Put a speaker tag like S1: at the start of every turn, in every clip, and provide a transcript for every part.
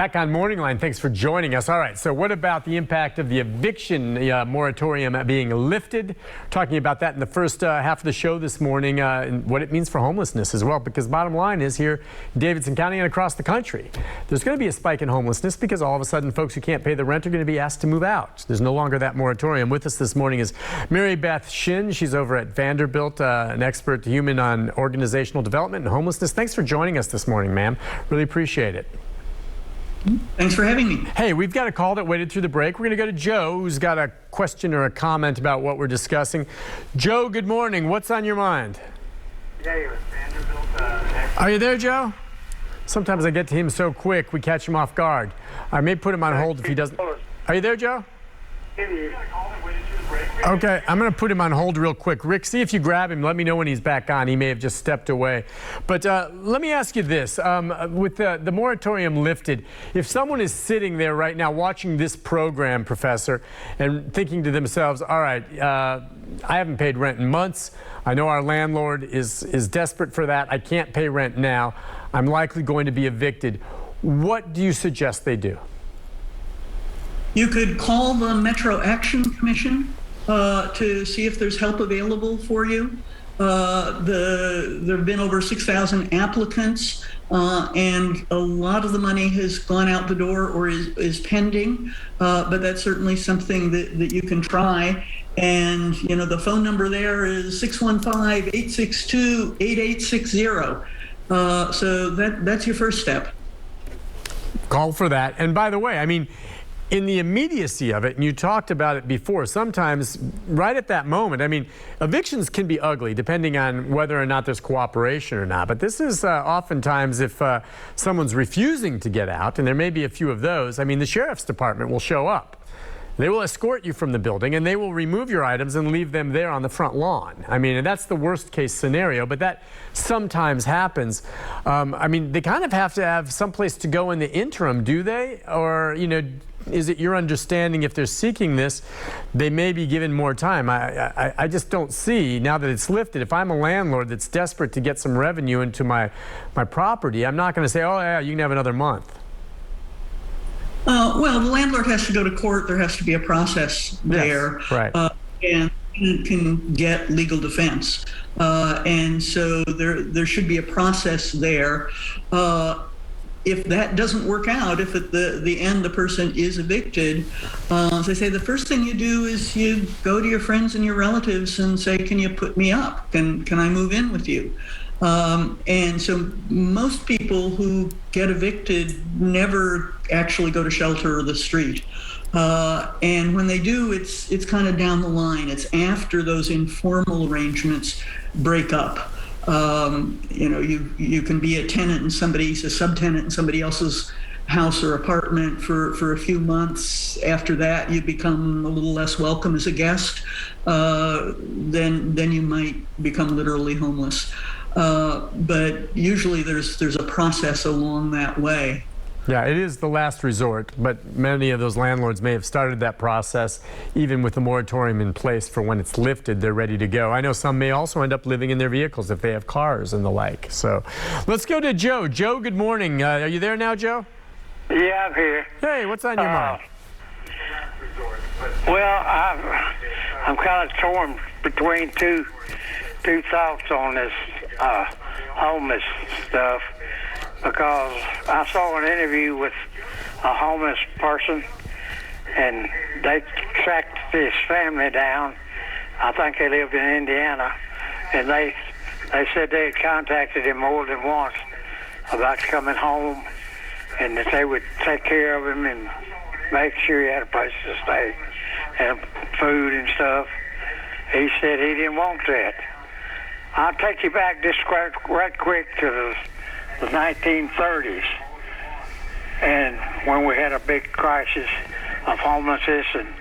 S1: Back on MorningLine, thanks for joining us. All right, so what about the impact of the eviction moratorium being lifted? Talking about that in the first half of the show this morning, and what it means for homelessness as well, because bottom line is here in Davidson County and across the country, there's going to be a spike in homelessness because all of a sudden folks who can't pay the rent are going to be asked to move out. There's no longer that moratorium. With us this morning is Marybeth Shinn. She's over at Vanderbilt, an expert human on organizational development and homelessness. Thanks for joining us this morning, ma'am. Really appreciate it.
S2: Thanks for having me.
S1: Hey, we've got a call that waited through the break. We're going to go to Joe, who's got a question or a comment about what we're discussing. Joe, good morning. What's on your mind?
S3: Yeah, Vanderbilt.
S1: Are you there, Joe? Sometimes I get to him so quick, we catch him off guard. I may put him on hold if he doesn't. Are you there, Joe? Okay, I'm going to put him on hold real quick. Rick, see if you grab him. Let me know when he's back on. He may have just stepped away. But let me ask you this. With the moratorium lifted, if someone is sitting there right now watching this program, Professor, and thinking to themselves, all right, I haven't paid rent in months. I know our landlord is desperate for that. I can't pay rent now. I'm likely going to be evicted. What do you suggest they do?
S2: You could call the Metro Action Commission to see if there's help available for you. There have been over 6,000 applicants, and a lot of the money has gone out the door or is pending, but that's certainly something that you can try. And, you know, the phone number there is 615-862-8860. So that's your first step.
S1: Call for that. And by the way, I mean, in the immediacy of it, and you talked about it before, sometimes right at that moment, I mean, evictions can be ugly depending on whether or not there's cooperation or not. But this is oftentimes if someone's refusing to get out, and there may be a few of those, I mean, the sheriff's department will show up. They will escort you from the building, and they will remove your items and leave them there on the front lawn. I mean, and that's the worst case scenario, but that sometimes happens. I mean, they kind of have to have someplace to go in the interim, do they? Or, you know, is it your understanding if they're seeking this, they may be given more time? I just don't see, now that it's lifted, if I'm a landlord that's desperate to get some revenue into my property, I'm not going to say, oh, yeah, you can have another month.
S2: Well, the landlord has to go to court. There has to be a process there.
S1: Yes, right.
S2: And can get legal defense. And so there should be a process there. If that doesn't work out, if at the end the person is evicted, as I say, the first thing you do is you go to your friends and your relatives and say, can you put me up? Can I move in with you? And so most people who get evicted never actually go to shelter or the street. And when they do, it's kind of down the line. It's after those informal arrangements break up. You know, you can be a tenant and a subtenant in somebody else's house or apartment for a few months. After that, you become a little less welcome as a guest. Then you might become literally homeless. But usually there's a process along that way.
S1: Yeah, it is the last resort, but many of those landlords may have started that process even with the moratorium in place for when it's lifted, they're ready to go. I know some may also end up living in their vehicles if they have cars and the like. So let's go to Joe. Joe, good morning. Are you there now, Joe?
S3: Yeah, I'm here.
S1: Hey, what's on your mind?
S3: Well, I'm kind of torn between two thoughts on this homeless stuff, because I saw an interview with a homeless person, and they tracked this family down. I think they lived in Indiana, and they said they had contacted him more than once about coming home, and that they would take care of him and make sure he had a place to stay and food and stuff. He said he didn't want that. I'll take you back just right quick to the 1930s, and when we had a big crisis of homelessness, and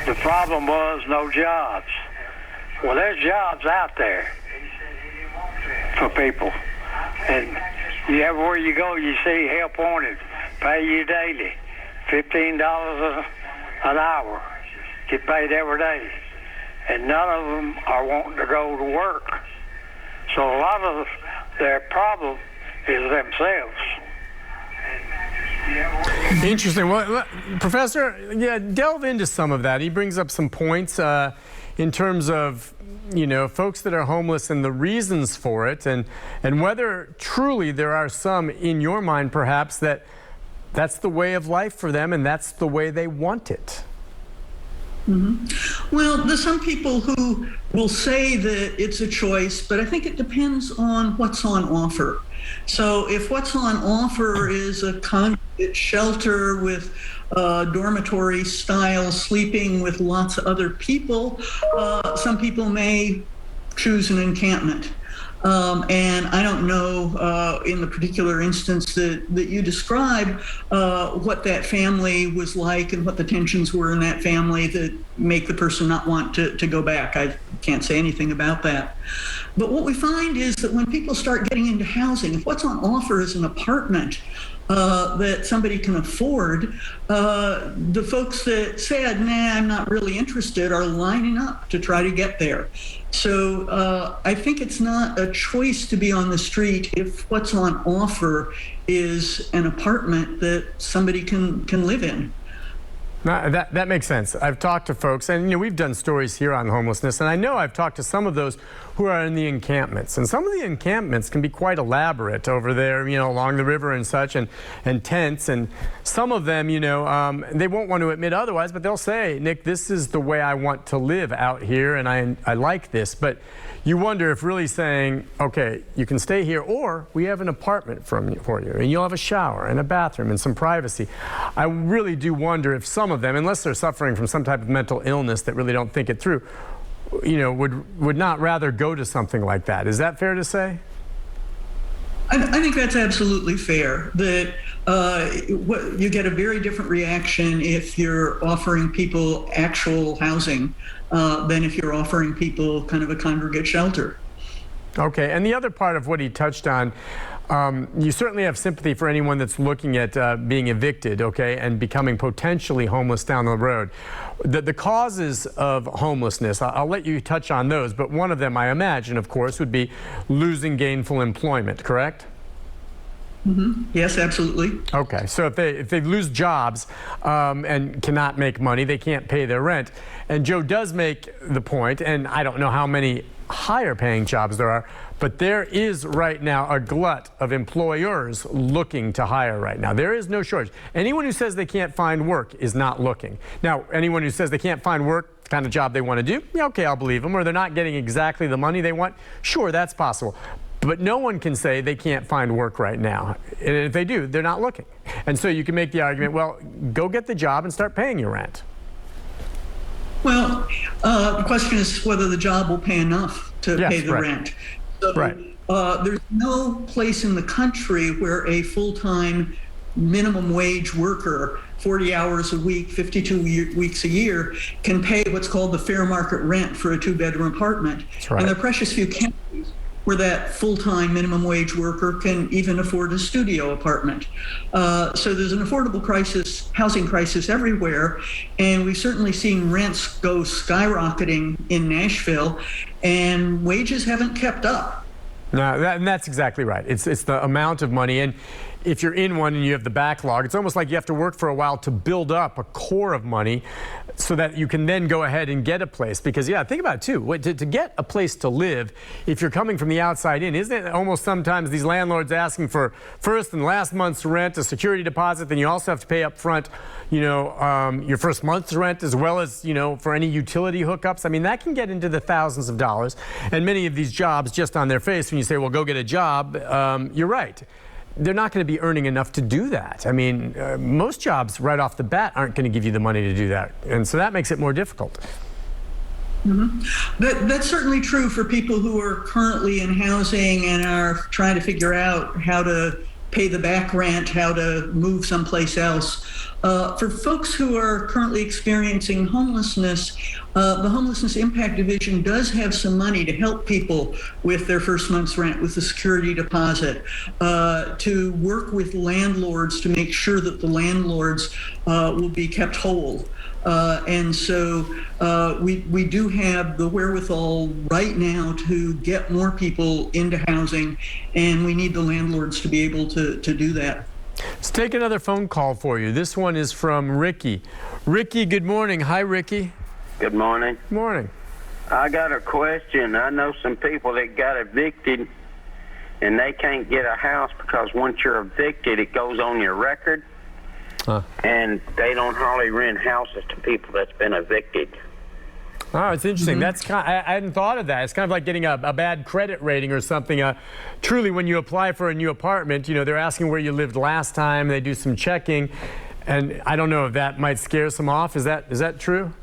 S3: the problem was no jobs. Well, there's jobs out there for people, and everywhere you go, you see help wanted, pay you daily, $15 an hour, get paid every day, and none of them are wanting to go to work. So a lot of their problem is themselves.
S1: Interesting. Well, Professor, yeah, delve into some of that. He brings up some points in terms of, folks that are homeless and the reasons for it, and whether truly there are some in your mind, perhaps, that's the way of life for them and that's the way they want it.
S2: Mm-hmm. Well, there's some people who will say that it's a choice, but I think it depends on what's on offer. So if what's on offer is a congregate shelter with dormitory style sleeping with lots of other people, some people may choose an encampment. And I don't know in the particular instance that you describe what that family was like and what the tensions were in that family that make the person not want to go back. I can't say anything about that. But what we find is that when people start getting into housing, if what's on offer is an apartment that somebody can afford, the folks that said, nah, I'm not really interested, are lining up to try to get there. So I think it's not a choice to be on the street if what's on offer is an apartment that somebody can live in.
S1: No, that makes sense. I've talked to folks, and we've done stories here on homelessness, and I know I've talked to some of those who are in the encampments, and some of the encampments can be quite elaborate over there, along the river and such, and tents, and some of them, they won't want to admit otherwise, but they'll say, Nick, this is the way I want to live out here, and I like this. But you wonder if really saying, okay, you can stay here, or we have an apartment for you, and you'll have a shower and a bathroom and some privacy. I really do wonder if some of them, unless they're suffering from some type of mental illness that really don't think it through, would not rather go to something like that. Is that fair to say?
S2: I think that's absolutely fair. That you get a very different reaction if you're offering people actual housing than if you're offering people kind of a congregate shelter.
S1: Okay, and the other part of what he touched on, you certainly have sympathy for anyone that's looking at being evicted, okay, and becoming potentially homeless down the road. The causes of homelessness, I'll let you touch on those, but one of them, I imagine, of course, would be losing gainful employment, correct?
S2: Mm-hmm. Yes, absolutely.
S1: Okay, so if they lose jobs and cannot make money, they can't pay their rent. And Joe does make the point, and I don't know how many higher paying jobs there are, but there is right now a glut of employers looking to hire right now. There is no shortage. Anyone who says they can't find work is not looking. Now, anyone who says they can't find work, the kind of job they want to do, yeah, okay, I'll believe them. Or they're not getting exactly the money they want, sure, that's possible. But no one can say they can't find work right now. And if they do, they're not looking. And so you can make the argument, well, go get the job and start paying your rent.
S2: Well, the question is whether the job will pay enough to pay the rent. So, there's no place in the country where a full-time minimum wage worker, 40 hours a week, 52 weeks a year, can pay what's called the fair market rent for a two-bedroom apartment.
S1: That's right.
S2: And there are precious few counties where that full-time minimum wage worker can even afford a studio apartment. So there's an affordable crisis, housing crisis everywhere, and we've certainly seen rents go skyrocketing in Nashville, and wages haven't kept up.
S1: No, and that's exactly right. It's the amount of money, and if you're in one and you have the backlog, it's almost like you have to work for a while to build up a core of money so that you can then go ahead and get a place. Because, yeah, think about it, too. To get a place to live, if you're coming from the outside in, isn't it almost sometimes these landlords asking for first and last month's rent, a security deposit, then you also have to pay up front, your first month's rent, as well as, for any utility hookups. I mean, that can get into the thousands of dollars. And many of these jobs, just on their face, when you say, well, go get a job, you're right. They're not going to be earning enough to do that. I mean, most jobs right off the bat aren't going to give you the money to do that. And so that makes it more difficult.
S2: Mm-hmm. That's certainly true for people who are currently in housing and are trying to figure out how to pay the back rent, how to move someplace else. For folks who are currently experiencing homelessness, the Homelessness Impact Division does have some money to help people with their first month's rent, with the security deposit, to work with landlords to make sure that the landlords will be kept whole. And so we do have the wherewithal right now to get more people into housing, and we need the landlords to be able to do that.
S1: Let's take another phone call for you. This one is from Ricky. Ricky, good morning. Hi, Ricky.
S4: Good morning.
S1: Morning.
S4: I got a question. I know some people that got evicted and they can't get a house because once you're evicted, it goes on your record. And they don't hardly rent houses to people that's been evicted.
S1: Oh, it's interesting. That's I hadn't thought of that. It's kind of like getting a bad credit rating or something. Truly, when you apply for a new apartment, you know, they're asking where you lived last time. They do some checking, and I don't know if that might scare some off. Is that true?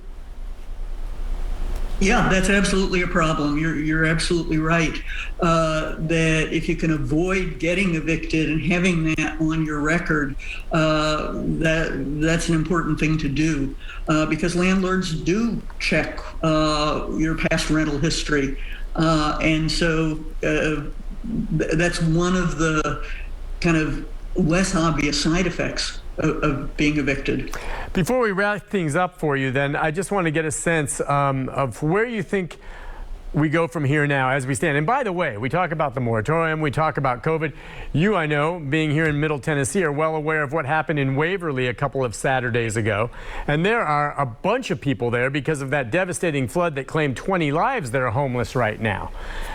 S2: Yeah, that's absolutely a problem. You're absolutely right. That if you can avoid getting evicted and having that on your record, that's an important thing to do, because landlords do check your past rental history, and so that's one of the kind of less obvious side effects of being evicted.
S1: Before we wrap things up for you, then, I just want to get a sense of where you think we go from here now as we stand. And by the way, we talk about the moratorium, we talk about COVID. You, I know, being here in Middle Tennessee, are well aware of what happened in Waverly a couple of Saturdays ago. And there are a bunch of people there because of that devastating flood that claimed 20 lives that are homeless right now.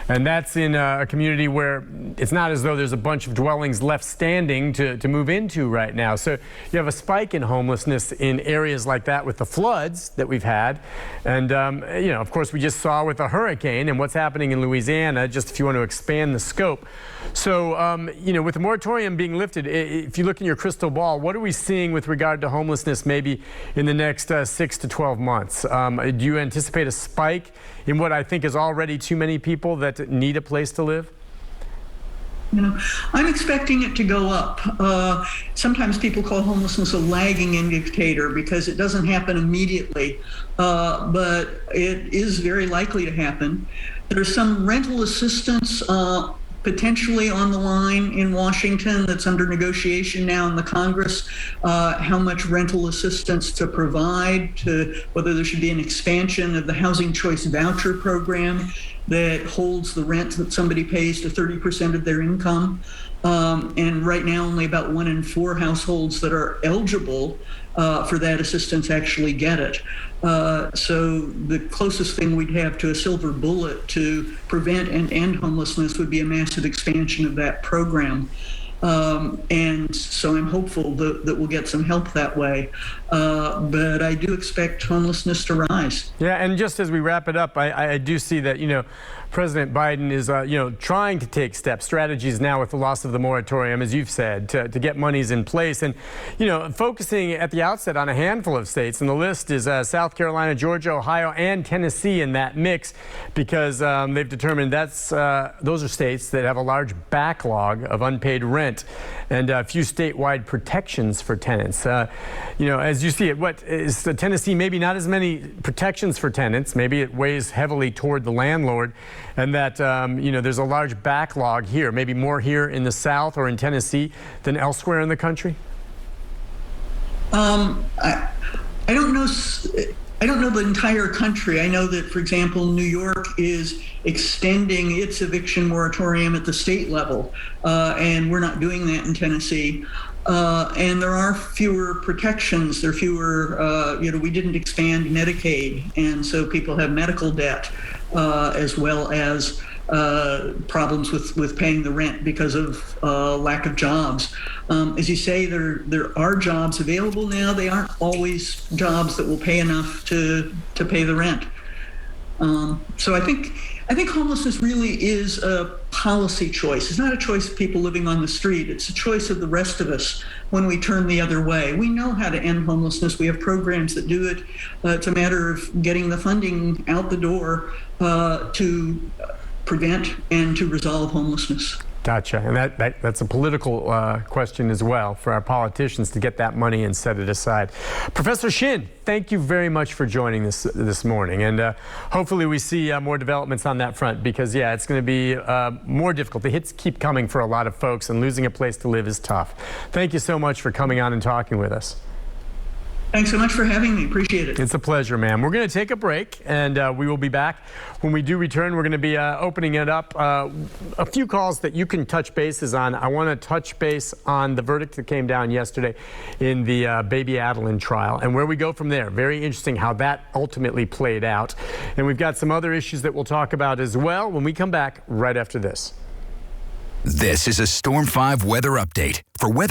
S1: And that's in a community where it's not as though there's a bunch of dwellings left standing to move into right now. So you have a spike in homelessness in areas like that with the floods that we've had. And, you know, of course, we just saw with the hurricane and what's happening in Louisiana, just if you want to expand the scope. So, you know, with the moratorium being lifted, if you look in your crystal ball, what are we seeing with regard to homelessness maybe in the next 6 to 12 months? Do you anticipate a spike in what I think is already too many people that need a place to live?
S2: You know, I'm expecting it to go up. Sometimes people call homelessness a lagging indicator because it doesn't happen immediately, but it is very likely to happen. There's some rental assistance potentially on the line in Washington that's under negotiation now in the Congress, how much rental assistance to provide, to whether there should be an expansion of the Housing Choice Voucher Program that holds the rent that somebody pays to 30% of their income. And right now, only about 1 in 4 households that are eligible for that assistance actually get it. So the closest thing we'd have to a silver bullet to prevent and end homelessness would be a massive expansion of that program. And so I'm hopeful that we'll get some help that way. But I do expect homelessness to rise.
S1: Yeah, and just as we wrap it up, I do see that, you know, President Biden is, you know, trying to take strategies now with the loss of the moratorium, as you've said, to get monies in place. And, you know, focusing at the outset on a handful of states, and the list is South Carolina, Georgia, Ohio, and Tennessee in that mix, because they've determined those are states that have a large backlog of unpaid rent and a few statewide protections for tenants. You know, as you see it, what is Tennessee? Maybe not as many protections for tenants. Maybe it weighs heavily toward the landlord, and that you know, there's a large backlog here. Maybe more here in the South or in Tennessee than elsewhere in the country.
S2: I don't know. I don't know the entire country. I know that, for example, New York is extending its eviction moratorium at the state level, and we're not doing that in Tennessee. And there are fewer protections. There are fewer, you know, we didn't expand Medicaid, and so people have medical debt, as well as problems with paying the rent because of lack of jobs. As you say, there are jobs available now. They aren't always jobs that will pay enough to pay the rent. So I think homelessness really is a policy choice. It's not a choice of people living on the street. It's a choice of the rest of us when we turn the other way. We know how to end homelessness. We have programs that do it. It's a matter of getting the funding out the door to prevent and to resolve homelessness.
S1: Gotcha. And that's a political question as well for our politicians to get that money and set it aside. Professor Shinn, thank you very much for joining us this morning. And hopefully we see more developments on that front, because, yeah, it's going to be more difficult. The hits keep coming for a lot of folks, and losing a place to live is tough. Thank you so much for coming on and talking with us.
S2: Thanks so much for having me. Appreciate it.
S1: It's a pleasure, ma'am. We're going to take a break, and we will be back. When we do return, we're going to be opening it up. A few calls that you can touch bases on. I want to touch base on the verdict that came down yesterday in the Baby Adeline trial and where we go from there. Very interesting how that ultimately played out. And we've got some other issues that we'll talk about as well when we come back right after this.
S5: This is a Storm 5 weather update. For weather